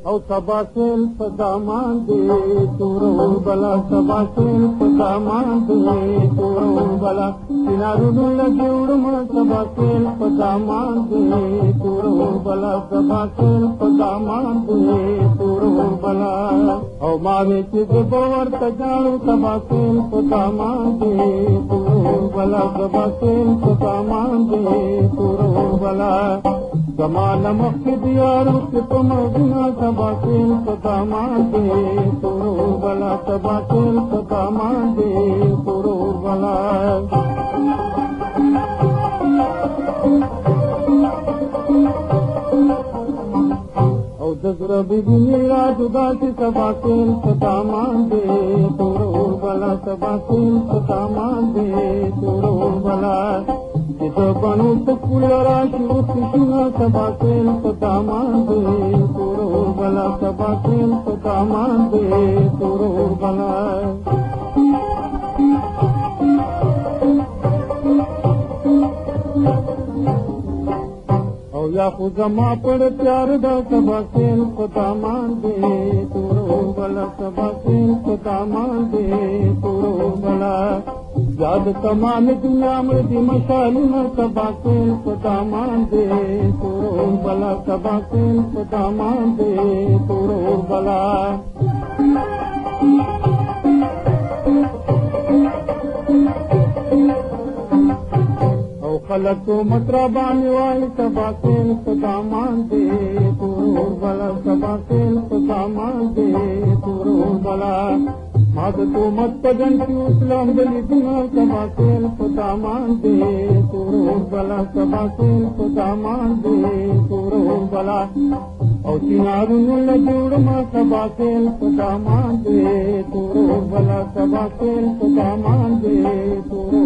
او سباسل پدامان دے تورو بلا سباسل پدامان دے تورو بلا سنارو لگیوڑم سباسل پدامان دے تورو بلا سباسل پدامان دے تورو بلا او ماوے چیز باور تجانو سباسل پدامان دے تورو بلا سباسل پدامان دے تورو بلا زمان مخی دیارو کی پمغنا سباسل پدامان دے تورو بلا سباسل پدامان دے تورو بلا او دزر بیبی را جدا سی سباسل پدامان دے تورو بلا سباسل پدامان دے تورو بلا جدو بنو تکول راشو کشنا سباسل پدامان دے تورو بلا سباسل پدامان دے تورو بلا او یا خود ما پڑ پیار دا سباسل پدامان دے تورو بلا سباسل پدامان دے تورو بلا یاد تمام دنیا میں دی مشالی میں سباسل پدامان دے تورو بلا سباسل پدامان دے تورو بلا او خلق مطربانی والی سباسل پدامان دے تورو بلا سباسل پدامان دے تورو بلا ماد تو مت پجن کی اسلام دلی دنا سباسل پدامان دے تورو بلا سباسل پدامان دے تورو بلا او سینارو لجوڑما سباسل پدامان دے تورو بلا سباسل پدامان دے تورو